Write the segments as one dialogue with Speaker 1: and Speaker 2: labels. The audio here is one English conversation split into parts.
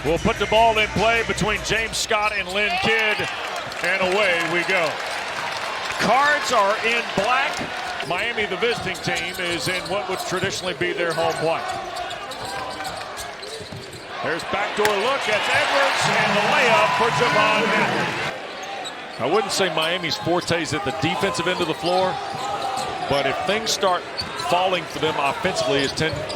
Speaker 1: will put the ball in play between James Scott and Lynn Kidd, and away we go. Cards are in black. Miami, the visiting team, is in what would traditionally be their home white. There's backdoor look. That's Edwards, and the layup for Javon Henry. I wouldn't say Miami's forte is at the defensive end of the floor, but if things start falling for them offensively is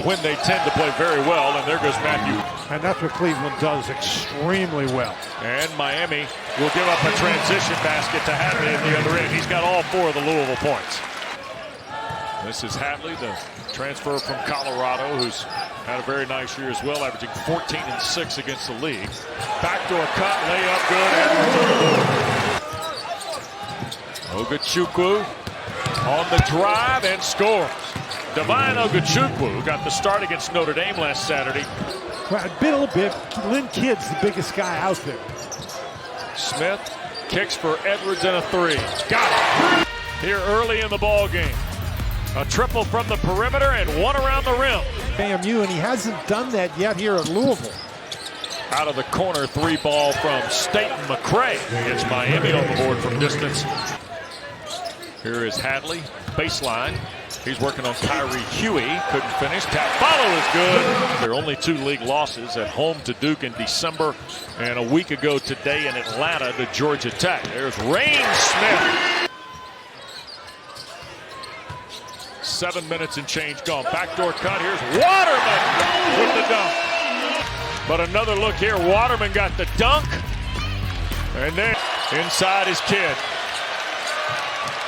Speaker 1: when they tend to play very well, and there goes Matthew.
Speaker 2: And that's what Cleveland does extremely well.
Speaker 1: And Miami will give up a transition basket to Hadley at the other end. He's got all 4 of the Louisville points. This is Hadley, the transfer from Colorado, who's had a very nice year as well, averaging 14 and 6 against the league. Backdoor cut, layup good, Edwards on the board. Ogachukwu on the drive and scores. Divine Ogachukwu got the start against Notre Dame last Saturday.
Speaker 2: Well, a little bit. Lynn Kidd's the biggest guy out there.
Speaker 1: Smith kicks for Edwards and a 3. Got it. Here early in the ball game. A triple from the perimeter and 1 around the rim.
Speaker 2: FAMU, and he hasn't done that yet here at Louisville.
Speaker 1: Out of the corner, 3 ball from Staton-McCray. Gets Miami on the board from distance. Here is Hadley, baseline. He's working on Kyrie Huey. Couldn't finish. Tap follow is good. There are only 2 league losses, at home to Duke in December, and a week ago today in Atlanta to Georgia Tech. There's Reyne Smith. 7 minutes and change gone. Backdoor cut. Here's Waterman with the dunk. But another look here. Waterman got the dunk. And then inside is Kidd.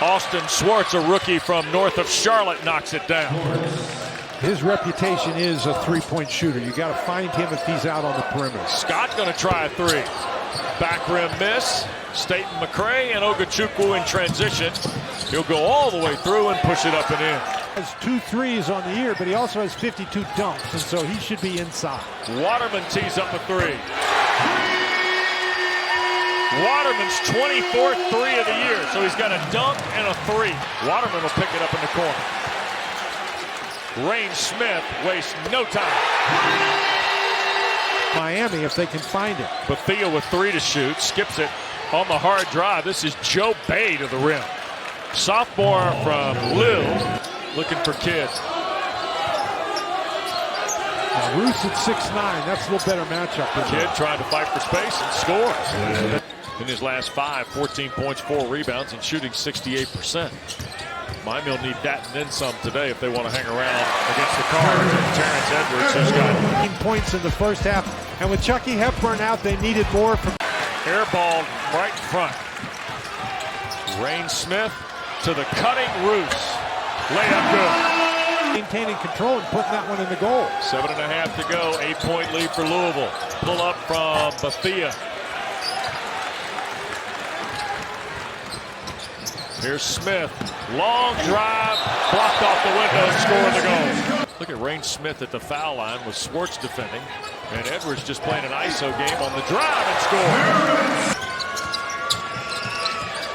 Speaker 1: Austin Swartz, a rookie from north of Charlotte, knocks it down.
Speaker 2: His reputation is a 3-point shooter. You got to find him if he's out on the perimeter.
Speaker 1: Scott going to try a 3. Back rim miss. Staton-McCray and Ogachukwu in transition. He'll go all the way through and push it up and in.
Speaker 2: Has 2 threes on the year, but he also has 52 dunks, and so he should be inside.
Speaker 1: Waterman tees up a 3. Waterman's 24th 3 of the year, so he's got a dunk and a 3. Waterman will pick it up in the corner. Reyne Smith wastes no time.
Speaker 2: Miami, if they can find it.
Speaker 1: Bethea with 3 to shoot, skips it on the hard drive. This is Joe Bay to the rim. Sophomore from Lille, looking for Kidd.
Speaker 2: Now, Roos at 6'9", that's a little better matchup.
Speaker 1: Kidd trying to fight for space and scores. In his last 5, 14 points, 4 rebounds, and shooting 68%. Miami will need that and then some today if they want to hang around against the Cards. And Terrence Edwards, who's got
Speaker 2: 15 points in the first half. And with Chucky Hepburn out, they needed more.
Speaker 1: Airball right in front. Reyne Smith to the cutting Roos. Layup good.
Speaker 2: Maintaining control and putting that one in the goal.
Speaker 1: 7.5 to go. 8-point lead for Louisville. Pull up from Bethea. Here's Smith. Long drive. Blocked off the window. Scoring the goal. Look at Reyne Smith at the foul line with Swartz defending. And Edwards just playing an ISO game on the drive and score.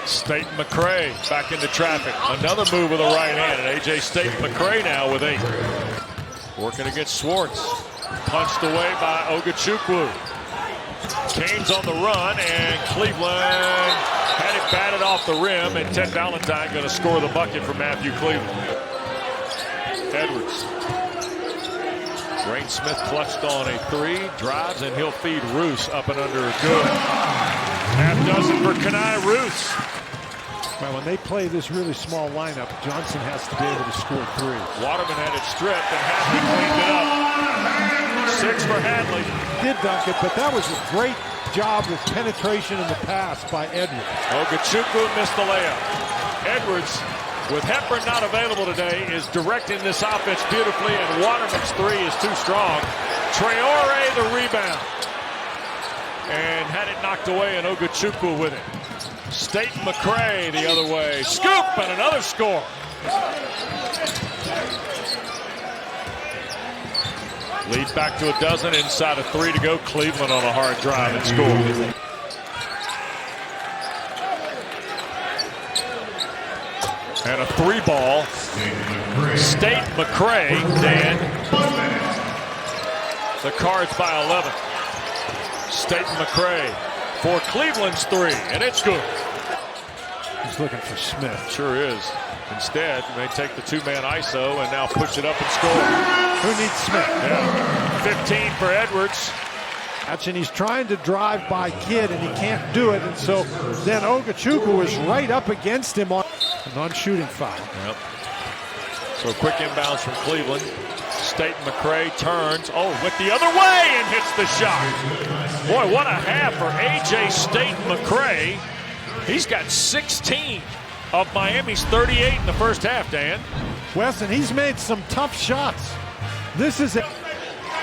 Speaker 1: Staton-McCray back into traffic. Another move with the right hand. And A.J. Staton-McCray now with 8. Working against Swartz. Punched away by Ogachukwu. Canes on the run, and Cleveland had it batted off the rim, and Ted Valentine going to score the bucket for Matthew Cleveland. Edwards. Reyne Smith clutched on a 3, drives, and he'll feed Roos up and under. Good. Half dozen for Kenai Roos.
Speaker 2: Well, when they play this really small lineup, Johnson has to be able to score 3.
Speaker 1: Waterman had it stripped, and Hadley cleaned it up. 6 for Hadley.
Speaker 2: Did dunk it, but that was a great job with penetration in the pass by Edwards.
Speaker 1: Ogachukwu missed the layup. Edwards, with Hepburn not available today, is directing this offense beautifully, and Waterman's 3 is too strong. Traore the rebound. And had it knocked away, and Ogachukwu with it. Staton-McCray the other way. Scoop and another score. Lead back to a dozen, inside of 3 to go. Cleveland on a hard drive and score. And a 3 ball. Staton-McCray, Dan. The Cards by 11. Staton-McCray for Cleveland's three, and it's good.
Speaker 2: He's looking for Smith.
Speaker 1: Sure is. Instead, they take the two-man ISO and now push it up and score.
Speaker 2: Who needs Smith?
Speaker 1: Yeah. 15 for Edwards.
Speaker 2: And he's trying to drive by Kidd, and he can't do it. And so then Ogachukwu is right up against him on a non-shooting foul.
Speaker 1: Yep. So quick inbounds from Cleveland. Staton-McCray turns. Oh, went the other way and hits the shot. Boy, what a half for A.J. Staton-McCray. He's got 16 of Miami's 38 in the first half, Dan.
Speaker 2: Weston, he's made some tough shots. This is it.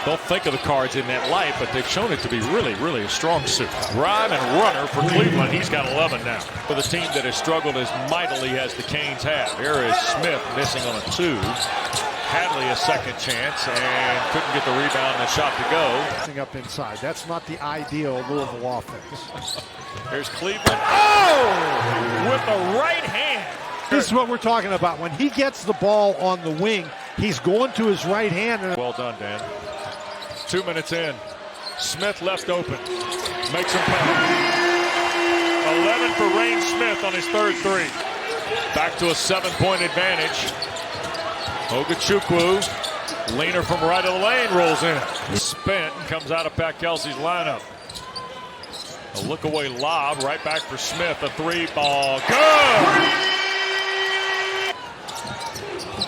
Speaker 1: Don't think of the Cards in that light, but they've shown it to be really, really a strong suit. Rhyme and runner for Cleveland. He's got 11 now. For the team that has struggled as mightily as the Canes have. Here is Smith missing on a 2. Hadley a second chance and couldn't get the rebound and the shot to go.
Speaker 2: Up inside. That's not the ideal Louisville offense.
Speaker 1: Here's Cleveland. Oh! With the right hand.
Speaker 2: This is what we're talking about. When he gets the ball on the wing, he's going to his right hand.
Speaker 1: Well done, Dan. 2 minutes in. Smith left open. Makes him pay. 11 for Reyne Smith on his third three. Back to a 7-point advantage. Ogachukwu, leaner from right of the lane, rolls in. Spent and comes out of Pat Kelsey's lineup. A look-away lob, right back for Smith. A 3-ball. Good!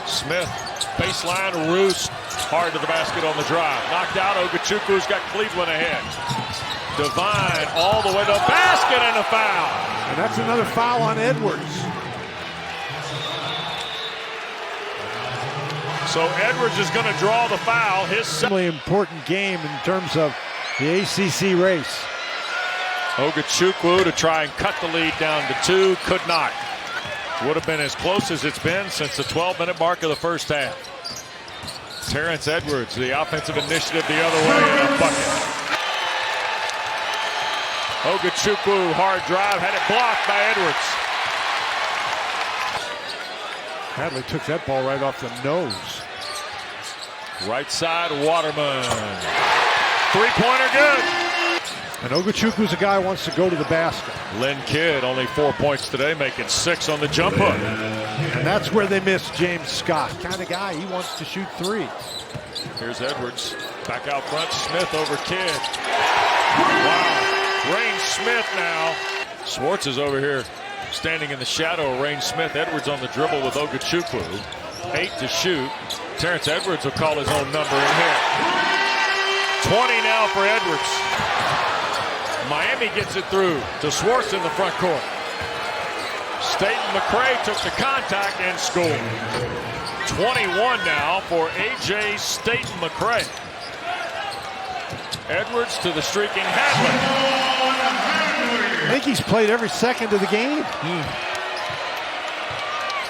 Speaker 1: Smith, baseline, roost. Hard to the basket on the drive. Knocked out. Ogachukwu's got Cleveland ahead. Divine all the way to the basket and a foul.
Speaker 2: And that's another foul on Edwards.
Speaker 1: So Edwards is going to draw the foul. His
Speaker 2: really important game in terms of the ACC race.
Speaker 1: Ogachukwu to try and cut the lead down to 2. Could not. Would have been as close as it's been since the 12-minute mark of the first half. Terrence Edwards, the offensive initiative the other way, and a bucket. Ogachukwu, hard drive, had it blocked by Edwards.
Speaker 2: Hadley took that ball right off the nose.
Speaker 1: Right side, Waterman. Three-pointer good.
Speaker 2: And Ogachukwu's a guy who wants to go to the basket.
Speaker 1: Lynn Kidd, only 4 points today, making 6 on the jump hook.
Speaker 2: And that's where they miss James Scott. Kind of guy, he wants to shoot threes.
Speaker 1: Here's Edwards. Back out front, Smith over Kidd. Wow. Reyne Smith now. Swartz is over here standing in the shadow of Reyne Smith. Edwards on the dribble with Ogachukwu. 8 to shoot. Terrence Edwards will call his own number in here. 20 now for Edwards. Miami gets it through to Swartz in the front court. Staton-McCray took the contact and scored. 21 now for A.J. Staton-McCray. Edwards to the streaking Hadley.
Speaker 2: I think he's played every second of the game.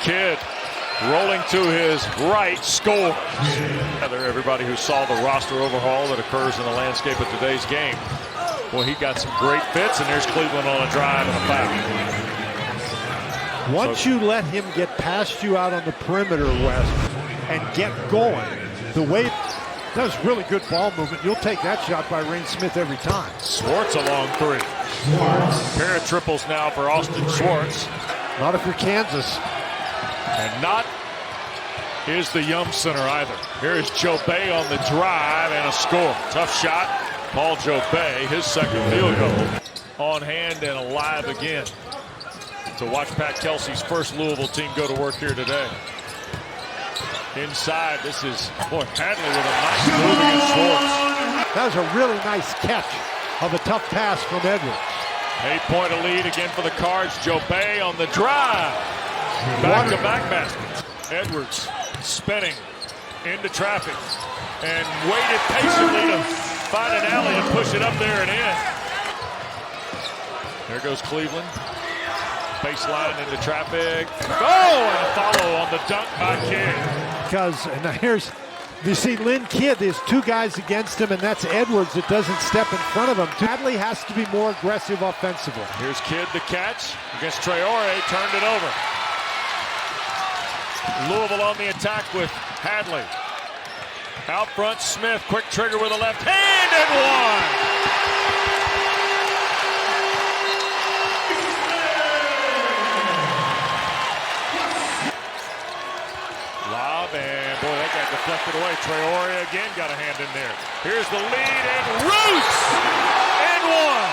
Speaker 1: Kidd rolling to his right, scores. Everybody who saw the roster overhaul that occurs in the landscape of today's game. Well, he got some great fits, and there's Cleveland on a drive and a foul.
Speaker 2: Once you let him get past you out on the perimeter, West, and get going, the way that was really good ball movement. You'll take that shot by Reyne Smith every time.
Speaker 1: Swartz a long 3. Pair of triples now for Austin Swartz.
Speaker 2: Not if you're Kansas.
Speaker 1: And not is the Yum Center either. Here is Joe Bay on the drive and a score. Tough shot. Paul Joe Bay, his second field goal. On hand and alive again. To watch Pat Kelsey's first Louisville team go to work here today. Inside, this is, boy, Hadley with a nice move against Swartz.
Speaker 2: That was a really nice catch of a tough pass from Edwards.
Speaker 1: 8-point lead again for the Cards. Joe Bay on the drive. Back-to-back baskets. Edwards spinning into traffic and waited patiently to find an alley and push it up there and in. There goes Cleveland. Baseline into traffic. Oh, and a follow on the dunk by Kidd.
Speaker 2: Because, and now here's, you see Lynn Kidd, there's 2 guys against him, and that's Edwards that doesn't step in front of him. Hadley has to be more aggressive offensively.
Speaker 1: Here's Kidd the catch against Traore, turned it over. Louisville on the attack with Hadley. Out front, Smith, quick trigger with a left hand and one. again got a hand in there. Here's the lead, and Roots! And one!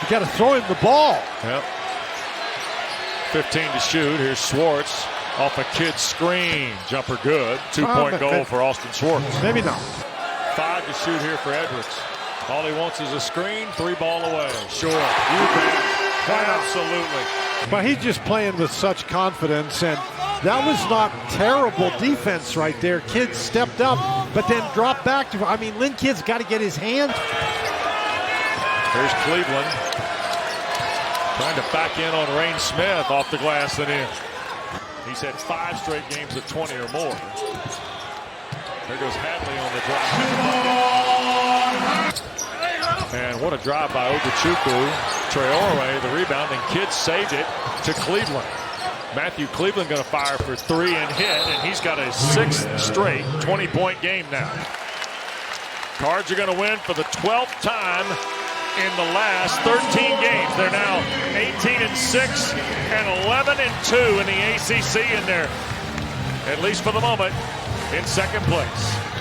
Speaker 2: You got to throw him the ball.
Speaker 1: Yep. 15 to shoot. Here's Schwartz off a kid's screen. Jumper good. 2-point goal for Austin Schwartz.
Speaker 2: Maybe not.
Speaker 1: 5 to shoot here for Edwards. All he wants is a screen. 3 ball away. Sure. You bet. Absolutely.
Speaker 2: But he's just playing with such confidence, and that was not terrible defense right there. Kidd stepped up, but then dropped back to. I mean, Lynn Kidd's got to get his hands.
Speaker 1: Here's Cleveland trying to back in on Reyne Smith off the glass and in. He's had 5 straight games of 20 or more. There goes Hadley on the drive. And what a drive by Ogechukwu. Traore, the rebound, and Kidd saved it to Cleveland. Matthew Cleveland going to fire for 3 and hit, and he's got a 6th straight 20-point game now. Cards are going to win for the 12th time in the last 13 games. They're now 18-6 and 11-2 in the ACC, and they're, at least for the moment, in second place.